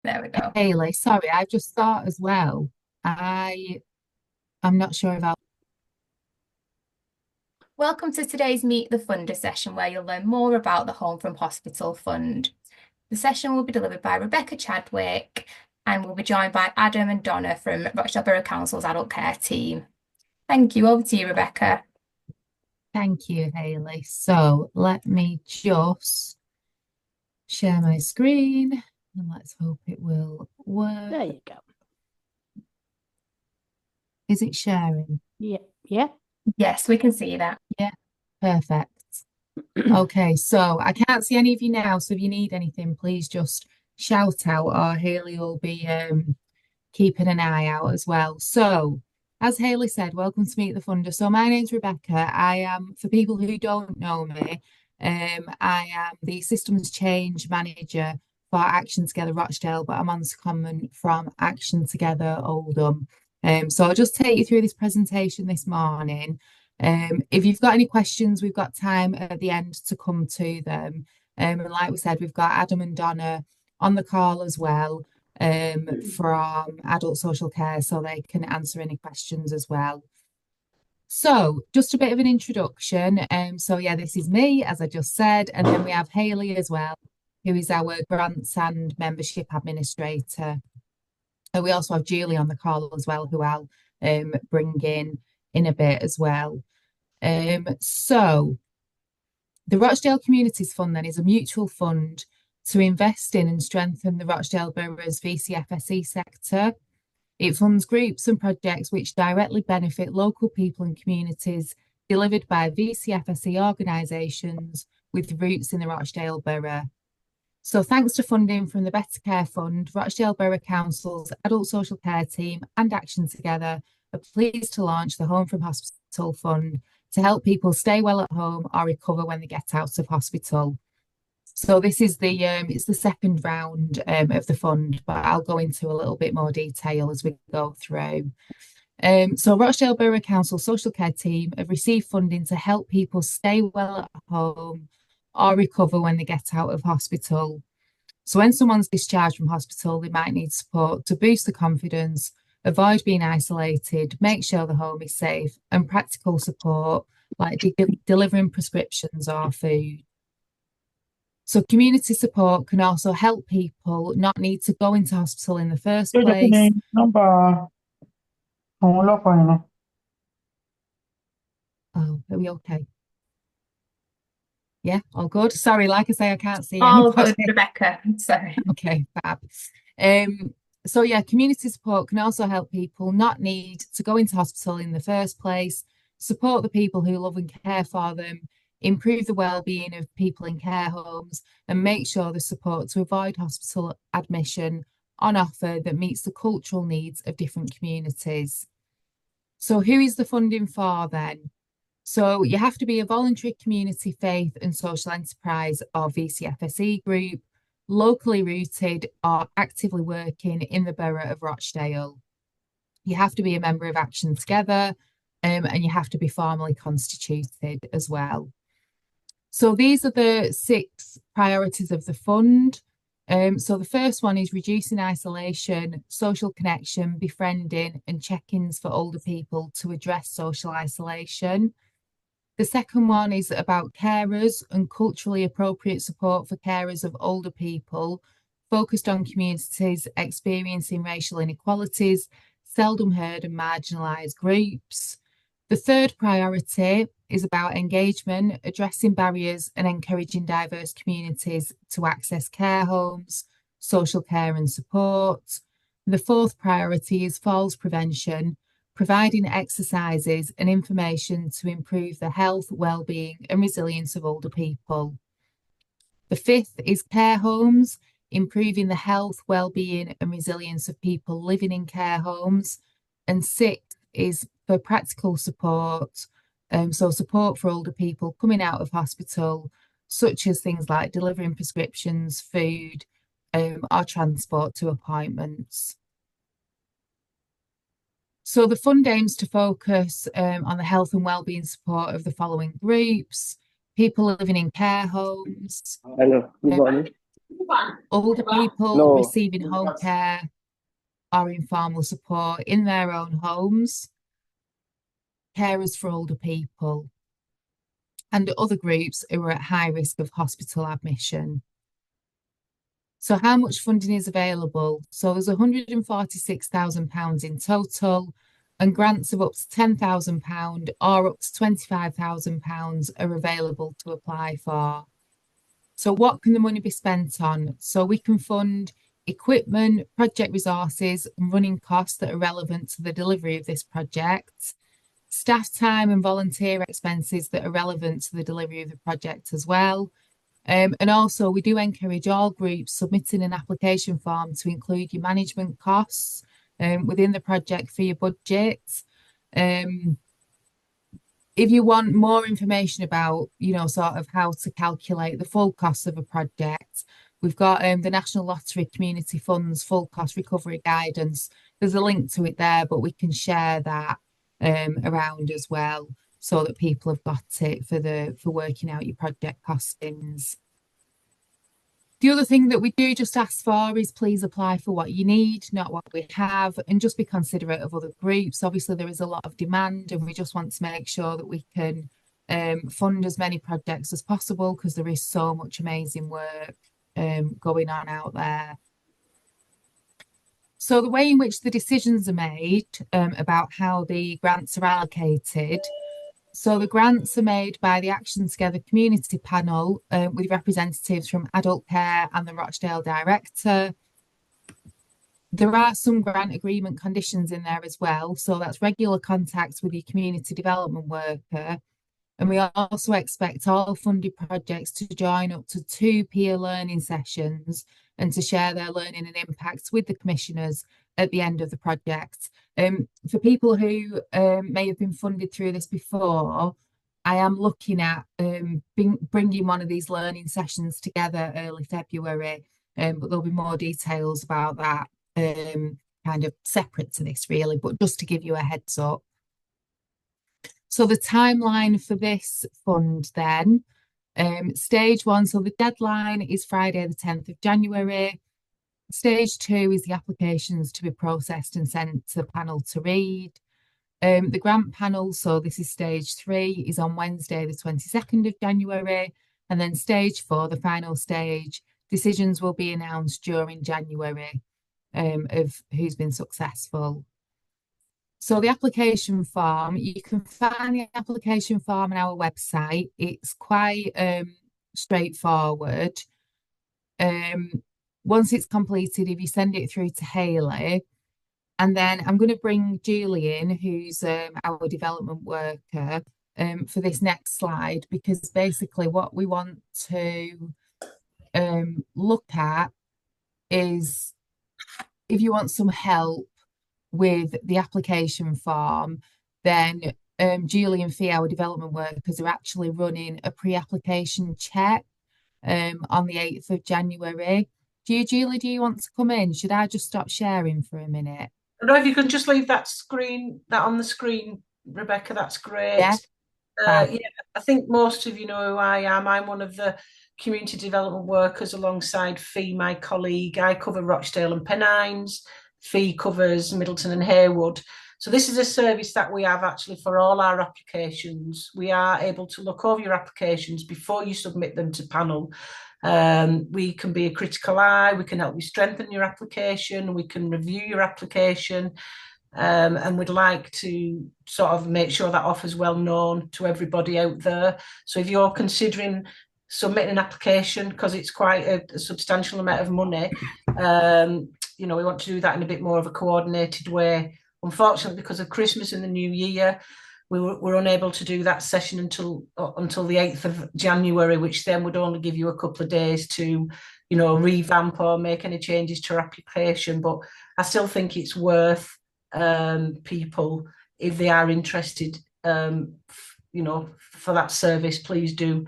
There we go. Hayley, sorry, I've just thought as well. I'm not sure about. Welcome to today's Meet the Funder session, where you'll learn more about the Home from Hospital Fund. The session will be delivered by Rebecca Chadwick and will be joined by Adam and Donna from Rochdale Borough Council's Adult Care team. Thank you. Over to you, Rebecca. Thank you, Hayley. So let me just share my screen and let's hope it will There work. you go. Is it sharing? Yeah, yeah. Yes, we can see that. Yeah, perfect. Okay, so I can't see any of you now, so if you need anything, please just shout out, or Hayley will be keeping an eye out as well. So, as Hayley said, welcome to Meet the Funder. So, my name's Rebecca. I am, for people who don't know me, I am the Systems Change Manager for Action Together Rochdale, but I'm on secondment from Action Together Oldham. So, I'll just take you through this presentation this morning. If you've got any questions, we've got time at the end to come to them. And like we said, we've got Adam and Donna on the call as well from adult social care so they can answer any questions as well. So, just a bit of an introduction. So yeah, this is me, as I just said, and then we have Hayley as well, who is our grants and membership administrator. And we also have Julie on the call as well, who I'll bring in a bit as well. So the Rochdale Communities Fund then is a mutual fund to invest in and strengthen the Rochdale Borough's VCFSE sector. It funds groups and projects which directly benefit local people and communities delivered by VCFSE organisations with roots in the Rochdale Borough. So thanks to funding from the Better Care Fund, Rochdale Borough Council's Adult Social Care team and Action Together are pleased to launch the Home from Hospital Fund to help people stay well at home or recover when they get out of hospital. So this is it's the second round of the fund, but I'll go into a little bit more detail as we go through. So Rochdale Borough Council Social Care Team have received funding to help people stay well at home or recover when they get out of hospital. So when someone's discharged from hospital, they might need support to boost the confidence, avoid being isolated, make sure the home is safe, and practical support like delivering prescriptions or food. So community support can also help people not need to go into hospital in the first Jojo kí ni place. nọ́mbà àwọn ọlọ́pàá yẹn náà? Oh, are we okay? Yeah, all good. Sorry, like I say, I can't see All anybody. good, Rebecca. Sorry. Okay, fab. So yeah, community support can also help people not need to go into hospital in the first place, support the people who love and care for them, improve the well-being of people in care homes, and make sure the support to avoid hospital admission on offer that meets the cultural needs of different communities. So who is the funding for then? So you have to be a voluntary community faith and social enterprise or VCFSE group, locally rooted or actively working in the borough of Rochdale. You have to be a member of Action Together, and you have to be formally constituted as well. So these are the 6 priorities of the fund. So the first one is reducing isolation, social connection, befriending, and check-ins for older people to address social isolation. The second one is about carers and culturally appropriate support for carers of older people, focused on communities experiencing racial inequalities, seldom heard and marginalised groups. The third priority is about engagement, addressing barriers and encouraging diverse communities to access care homes, social care and support. The fourth priority is falls prevention, providing exercises and information to improve the health, well-being and resilience of older people. The fifth is care homes, improving the health, well-being and resilience of people living in care homes. And sixth is for practical support, so support for older people coming out of hospital, such as things like delivering prescriptions, food, or transport to appointments. So the fund aims to focus on the health and wellbeing support of the following groups: people living in care homes. Hello, good morning. older people No. receiving home care or informal support in their own homes, carers for older people, and other groups who are at high risk of hospital admission. So how much funding is available? So there's £146,000 in total, and grants of up to £10,000 or up to £25,000 are available to apply for. So what can the money be spent on? So we can fund equipment, project resources, and running costs that are relevant to the delivery of this project, staff time and volunteer expenses that are relevant to the delivery of the project as well. And also we do encourage all groups submitting an application form to include your management costs within the project for your budget. If you want more information about, sort of how to calculate the full cost of a project, we've got the National Lottery Community Fund's full cost recovery guidance. There's a link to it there, but we can share that around as well, so that people have got it for working out your project costings. The other thing that we do just ask for is please apply for what you need, not what we have, and just be considerate of other groups. Obviously, there is a lot of demand, and we just want to make sure that we can fund as many projects as possible, because there is so much amazing work going on out there. So the way in which the decisions are made about how the grants are allocated. So the grants are made by the Action Together Community Panel with representatives from Adult Care and the Rochdale Director. There are some grant agreement conditions in there as well. So that's regular contacts with your community development worker. And we also expect all funded projects to join up to 2 peer learning sessions and to share their learning and impacts with the commissioners at the end of the project. For people who may have been funded through this before, I am looking at bringing one of these learning sessions together early February, but there'll be more details about that kind of separate to this really, but just to give you a heads up. So the timeline for this fund then, stage 1, so the deadline is Friday the 10th of January. Stage 2 is the applications to be processed and sent to the panel to read. The grant panel, so this is stage 3, is on Wednesday the 22nd of January. And then stage 4, the final stage, decisions will be announced during January of who's been successful. So the application form, you can find the application form on our website. It's quite straightforward. Once it's completed, if you send it through to Hayley, and then I'm going to bring Julie in, who's our development worker, for this next slide, because basically what we want to look at is if you want some help with the application form, then Julie and Fee, our development workers, are actually running a pre-application check on the 8th of January. Julie, do you want to come in? Should I just stop sharing for a minute? No, if you can just leave that on the screen, Rebecca, that's great. Yeah. Yeah, I think most of you know who I am. I'm one of the community development workers alongside Fee, my colleague. I cover Rochdale and Pennines. Fee covers Middleton and Haywood. So this is a service that we have actually for all our applications. We are able to look over your applications before you submit them to panel. We can be a critical eye, we can help you strengthen your application, we can review your application, and we'd like to sort of make sure that offer's well known to everybody out there. So if you're considering submitting an application, because it's quite a substantial amount of money, we want to do that in a bit more of a coordinated way. Unfortunately, because of Christmas and the New Year, we were unable to do that session until the 8th of January, which then would only give you a couple of days to, revamp or make any changes to your application. But I still think it's worth people, if they are interested, for that service, please do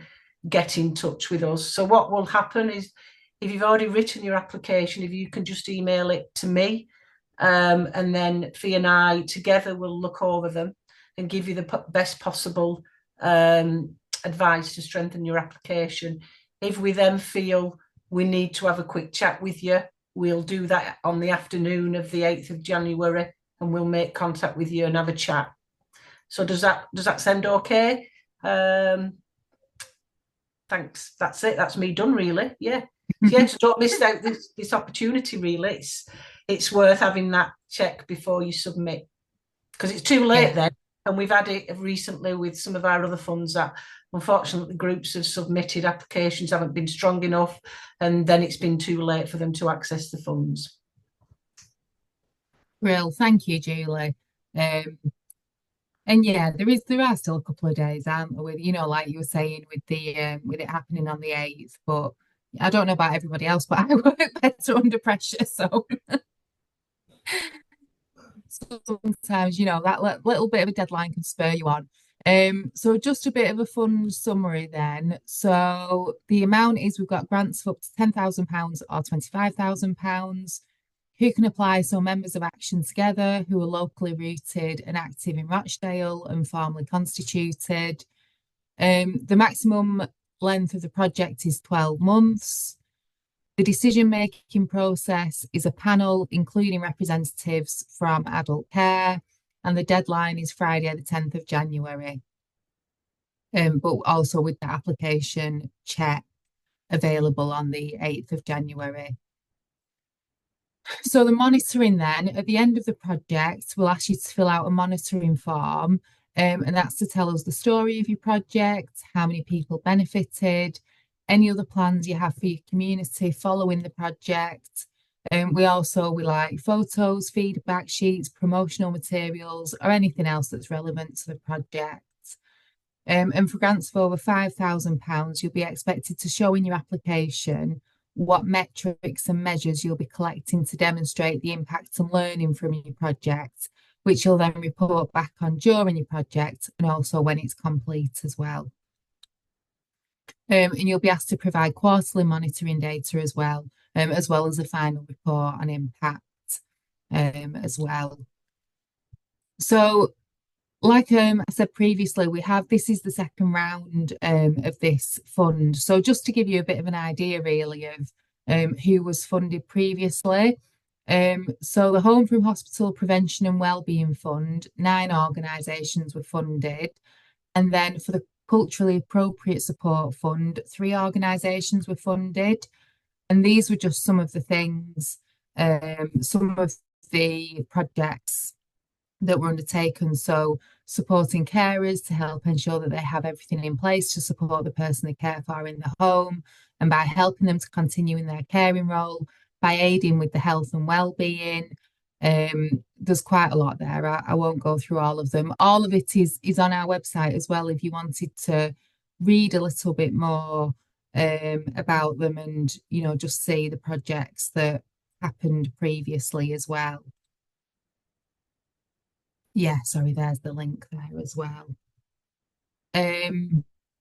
get in touch with us. So what will happen is, if you've already written your application, if you can just email it to me, and then Fee and I together will look over them and give you the best possible advice to strengthen your application. If we then feel we need to have a quick chat with you. We'll do that on the afternoon of the 8th of January, and we'll make contact with you and have a chat. So does that sound okay? Thanks. That's it. That's me done, really. Yeah. So don't miss out this opportunity, really. It's worth having that check before you submit, because it's too late then. And we've had it recently with some of our other funds that unfortunately groups have submitted applications, haven't been strong enough, and then it's been too late for them to access the funds. Real, thank you, Julie. And yeah, there are still a couple of days, aren't there, with, you know, like you were saying, with it happening on the 8th. But I don't know about everybody else, but I work better under pressure, so sometimes, you know, that little bit of a deadline can spur you on. So just a bit of a fun summary then. So the amount is, we've got grants of up to £10,000 or £25,000. Who can apply? So members of Action Together who are locally rooted and active in Rochdale and formally constituted. The maximum length of the project is 12 months. The decision-making process is a panel including representatives from adult care, and the deadline is Friday the 10th of January. But also with the application check available on the 8th of January. So the monitoring then, at the end of the project, we'll ask you to fill out a monitoring form, and that's to tell us the story of your project, how many people benefited, any other plans you have for your community following the project. We like photos, feedback sheets, promotional materials, or anything else that's relevant to the project. And for grants of over £5,000, you'll be expected to show in your application what metrics and measures you'll be collecting to demonstrate the impact and learning from your project, which you'll then report back on during your project and also when it's complete as well. And you'll be asked to provide quarterly monitoring data as well as a final report on impact as well. So, like I said previously, this is the second round of this fund. So just to give you a bit of an idea really of who was funded previously. So the Home from Hospital Prevention and Wellbeing Fund, 9 organisations were funded. And then for the Culturally Appropriate Support Fund, 3 organisations were funded. And these were just some of the things, some of the projects that were undertaken. So supporting carers to help ensure that they have everything in place to support the person they care for in the home, and by helping them to continue in their caring role, by aiding with the health and well-being. There's quite a lot there. I won't go through all of them. All of it is on our website as well if you wanted to read a little bit more about them and, you know, just see the projects that happened previously as well. Yeah, sorry, there's the link there as well.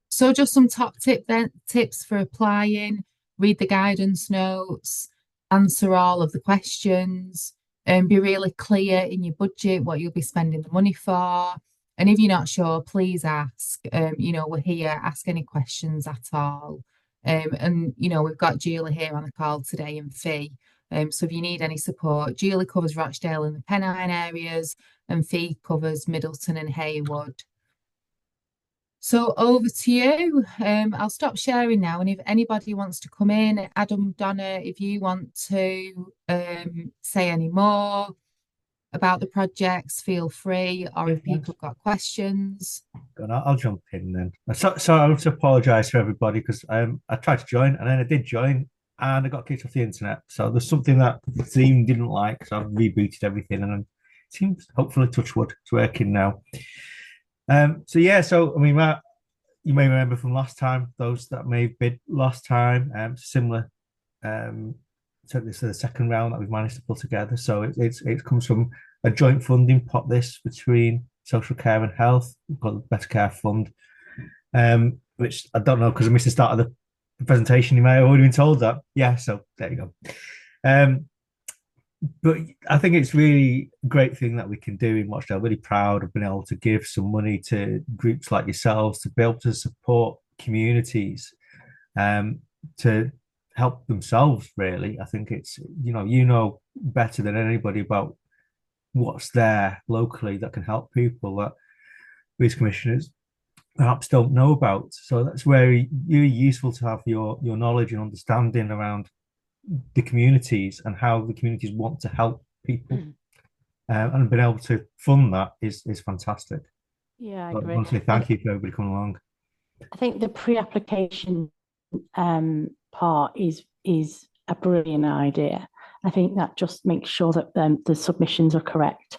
So just some top tips for applying: read the guidance notes, answer all of the questions, and be really clear in your budget what you'll be spending the money for. And if you're not sure, please ask. You know, we're here, ask any questions at all. And you know, we've got Julie here on the call today and Fee. So if you need any support, Julie covers Rochdale and the Pennine areas, and Fee covers Middleton and Haywood. So over to you. I'll stop sharing now, and if anybody wants to come in, Adam, Donna, if you want to say any more about the projects, feel free, or if people have got questions. I'll jump in then. So I want to apologise to everybody because I tried to join and then I did join and I got kicked off the internet. So there's something that the team didn't like, so I've rebooted everything and it seems, hopefully, touch wood, it's working now. So I mean, Matt, you may remember from last time, those that may have bid last time, similar. So this is the second round that we've managed to put together. So it comes from a joint funding pot, this between social care and health. We've got the Better Care Fund, which I don't know because I missed the start of the presentation. You may have already been told that. Yeah, so there you go. But I think it's really a great thing that we can do in Rochdale. Really proud of being able to give some money to groups like yourselves to be able to support communities, to help themselves, really. I think it's, you know better than anybody about what's there locally that can help people that these commissioners perhaps don't know about. So that's where you're useful to have your knowledge and understanding around the communities and how the communities want to help people. And being able to fund that is fantastic. Yeah, I But agree. honestly, thank you for everybody coming along. I think the pre-application part is a brilliant idea. I think that just makes sure that the submissions are correct.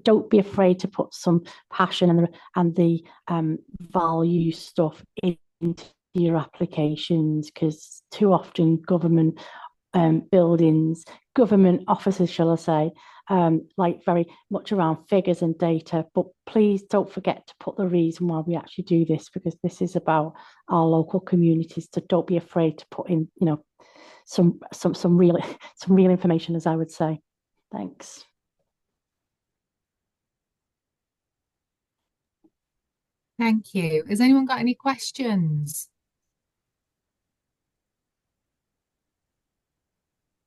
Don't be afraid to put some passion and the value stuff into your applications, because too often government buildings, government offices, shall I say, like very much around figures and data, but please don't forget to put the reason why we actually do this, because this is about our local communities. So don't be afraid to put in, some real information, as I would say. Thanks. Thank you. Has anyone got any questions?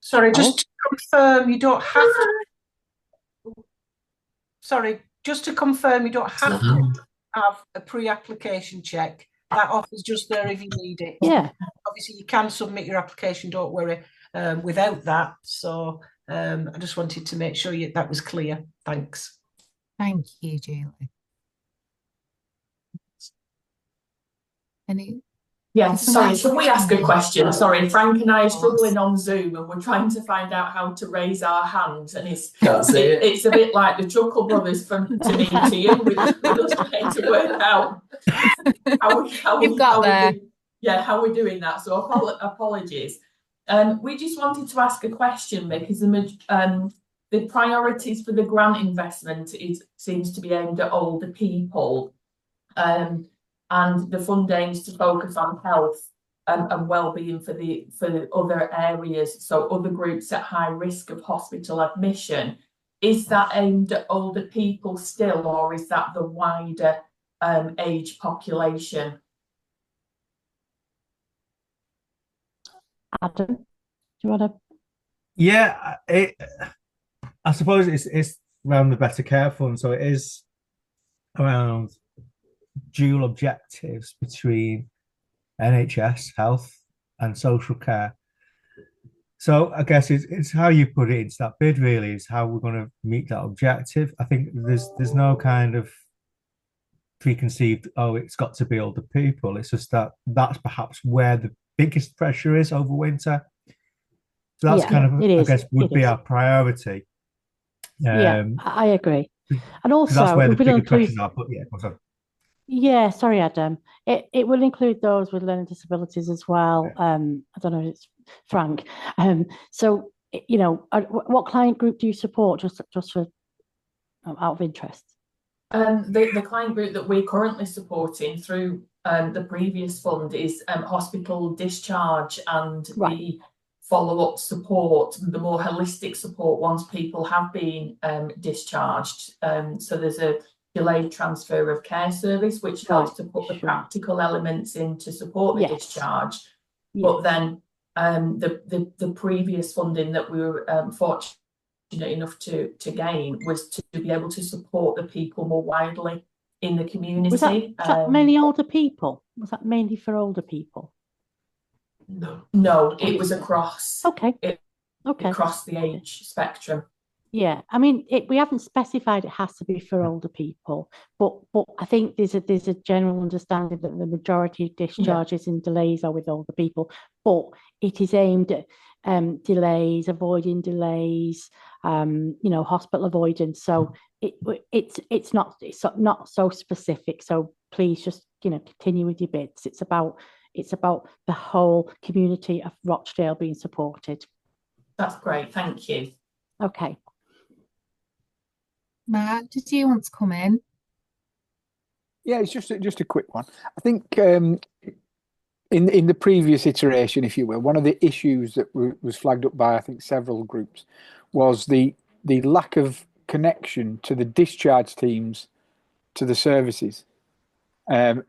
Sorry, just to confirm, you don't have to. Sorry, just to confirm, you don't have to have a pre-application check. That offer's just there if you need it. Yeah. Obviously, you can submit your application, don't worry, without that. So I just wanted to make sure that was clear. Thanks. Thank you, Julie. Any? Yeah, sorry, can we ask a question? Sorry, Frank and I are struggling on Zoom and we're trying to find out how to raise our hands, and it's a bit like the Chuckle Brothers to me to you. We're just trying to work out how we're doing that. So apologies. We just wanted to ask a question because the priorities for the grant investment seems to be aimed at older people. And the fund aims to focus on health and well-being for the other areas, so other groups at high risk of hospital admission. Is that aimed at older people still, or is that the wider age population? Adam, do you want to? Yeah, I suppose it's around the Better Care Fund, so it is around dual objectives between NHS, health, and social care. So I guess it's how you put it into that bid, really, is how we're going to meet that objective. I think there's no kind of preconceived, it's got to be older people. It's just that's perhaps where the biggest pressure is over winter. So that's I guess, would be our priority. Yeah, I agree. And also, that's where the bigger pressures are. But yeah, yeah, sorry, Adam. It will include those with learning disabilities as well. I don't know if it's Frank. So, what client group do you support, just for out of interest? The client group that we're currently supporting through the previous fund is hospital discharge and the follow-up support, the more holistic support once people have been discharged. So there's a delayed transfer of care service, which helps to put the practical elements in to support the discharge. But then the previous funding that we were fortunate enough to gain was to be able to support the people more widely in the community. Was that mainly older people? Was that mainly for older people? No, it was across. Okay. Across the age spectrum. Yeah, I mean, we haven't specified it has to be for older people, but I think there's a general understanding that the majority of discharges and delays are with older people, but it is aimed at avoiding delays, hospital avoidance. So it's not so specific. So please just continue with your bids. It's about the whole community of Rochdale being supported. That's great, thank you. Okay. Mark, did you want to come in? Yeah, it's just a quick one. I think in the previous iteration, if you will, one of the issues that was flagged up by, I think, several groups was the lack of connection to the discharge teams to the services. And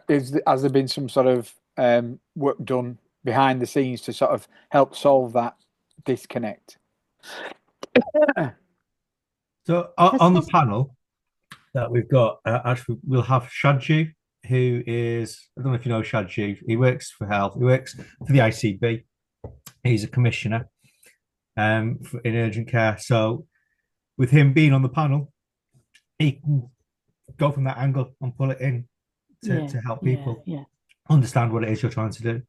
has there been some sort of work done behind the scenes to sort of help solve that disconnect. So on the panel that we've got, actually, we'll have Shadju, who is, I don't know if you know Shadju, he works for health, he works for the ICB. He's a commissioner in urgent care. So with him being on the panel, he can go from that angle and pull it in to help people understand what it is you're trying to do.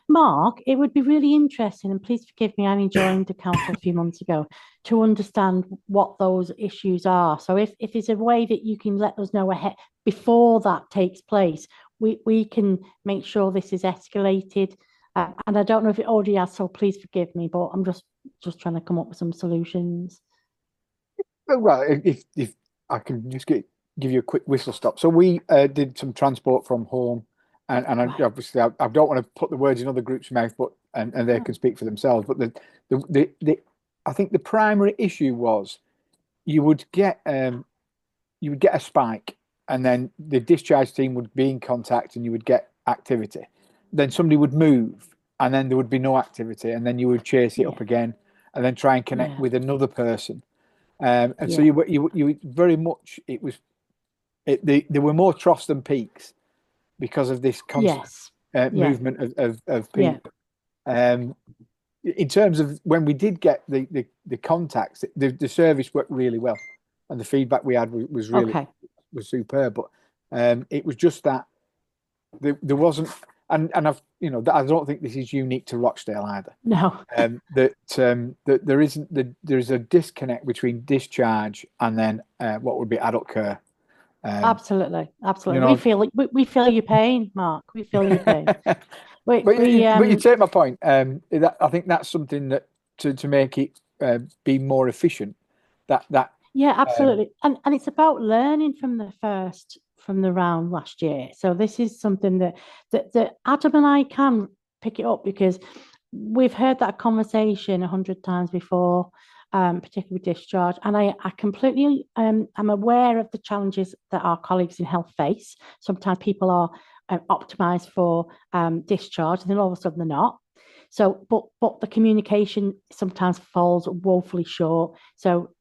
Mark, it would be really interesting, and please forgive me, I only joined the council a few months ago, to understand what those issues are. So if there's a way that you can let us know ahead before that takes place, we can make sure this is escalated. And I don't know if it already has, so please forgive me, but I'm just trying to come up with some solutions. Well, if I can just give you a quick whistle stop. So we did some transport from home, and obviously I don't want to put the words in other groups' mouth, but and they can speak for themselves. But the I think the primary issue was you would get a spike, and then the discharge team would be in contact, and you would get activity. Then somebody would move, and then there would be no activity, and then you would chase it up again, and then try and connect with another person. So you very much, there were more troughs than peaks because of this constant movement of people. In terms of when we did get the contacts, the service worked really well, and the feedback we had was really was superb. But it was just that there wasn't, and I've I don't think this is unique to Rochdale either. No, that there is a disconnect between discharge and then what would be adult care. Absolutely. We feel your pain, Mark. We feel your pain. But you take my point. I think that's something that to make it be more efficient. Yeah, absolutely. And it's about learning from the round last year. So this is something that Adam and I can pick it up, because we've heard that conversation 100 times before, particularly with discharge. And I completely am aware of the challenges that our colleagues in health face. Sometimes people are optimized for discharge, and then all of a sudden they're not. So, but the communication sometimes falls woefully short. So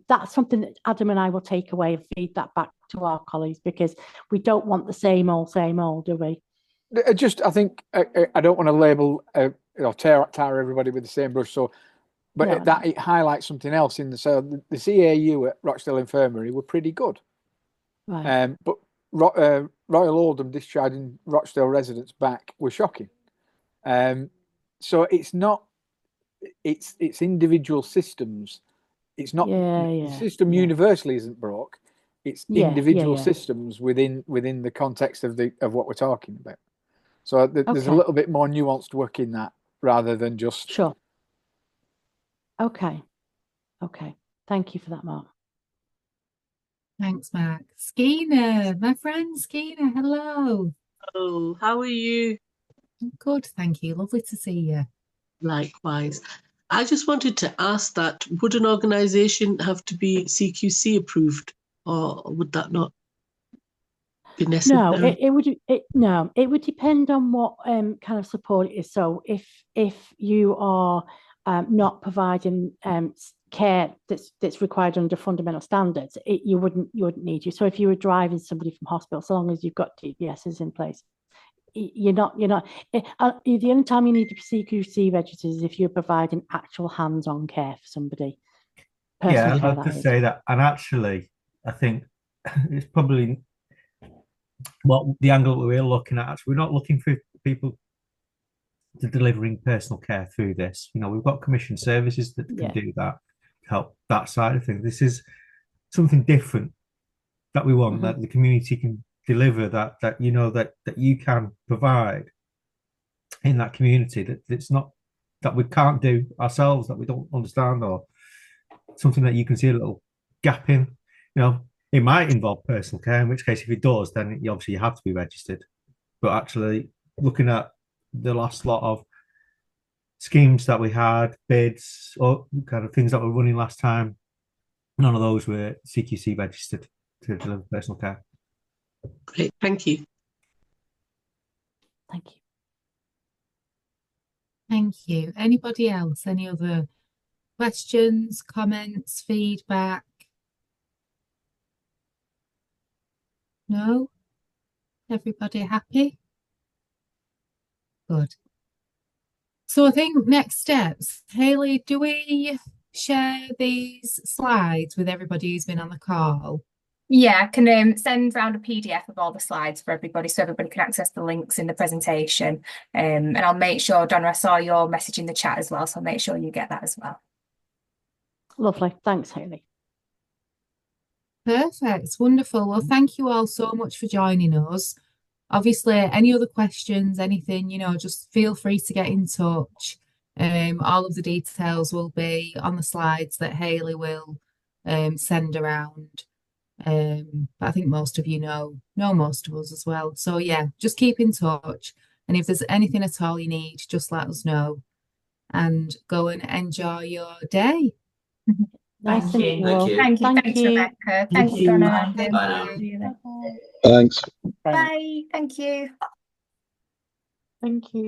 that's something that Adam and I will take away and feed that back to our colleagues, because we don't want the same old, do we? I think I don't want to label tar everybody with the same brush. So, but it highlights something else in the CAU at Rochdale Infirmary were pretty good. Right. But Royal Oldham discharging Rochdale residents back were shocking. So it's not, it's individual systems. It's not the system universally isn't broke. It's individual systems within the context of what we're talking about. So there's a little bit more nuanced work in that rather than just sure. Okay. Thank you for that, Mark. Thanks, Mark. Skeena, my friend Skeena, hello. Oh, how are you? I'm good, thank you. Lovely to see you. Likewise. I just wanted to ask that, would an organisation have to be CQC approved, or would that not be necessary? No, it would depend on what kind of support it is. So if you are not providing care that's required under fundamental standards, you wouldn't need you. So if you were driving somebody from hospital, so long as you've got DBSs in place, you're not. The only time you need to be CQC registered is if you're providing actual hands-on care for somebody. Yeah, I'd have to say that. And actually, I think it's probably what the angle we're looking at. We're not looking for people to delivering personal care through this. We've got commission services that can do that, help that side of things. This is something different that we want, that the community can deliver, that you can provide in that community, that it's not that we can't do ourselves, that we don't understand, or something that you can see a little gap in. It might involve personal care, in which case if it does, then obviously you have to be registered. But actually looking at the last lot of schemes that we had, bids, or kind of things that were running last time, none of those were CQC registered to deliver personal care. Great, thank you. Thank you. Thank you. Anybody else? Any other questions, comments, feedback? No? Everybody happy? Good. So I think next steps, Hayley, do we share these slides with everybody who's been on the call? Yeah, I can send round a PDF of all the slides for everybody so everybody can access the links in the presentation. And I'll make sure, Donna, I saw your message in the chat as well, so I'll make sure you get that as well. Lovely. Thanks, Hayley. Perfect. Wonderful. Well, thank you all so much for joining us. Obviously, any other questions, anything, just feel free to get in touch. All of the details will be on the slides that Hayley will send around. But I think most of you know most of us as well. So yeah, just keep in touch. And if there's anything at all you need, just let us know. And go and enjoy your day. Nice to meet you all. Thank you. Thank Thanks, you. Rebecca. Thank you, Donna. Thank you. Thanks. Bye. Thank you. Thank you.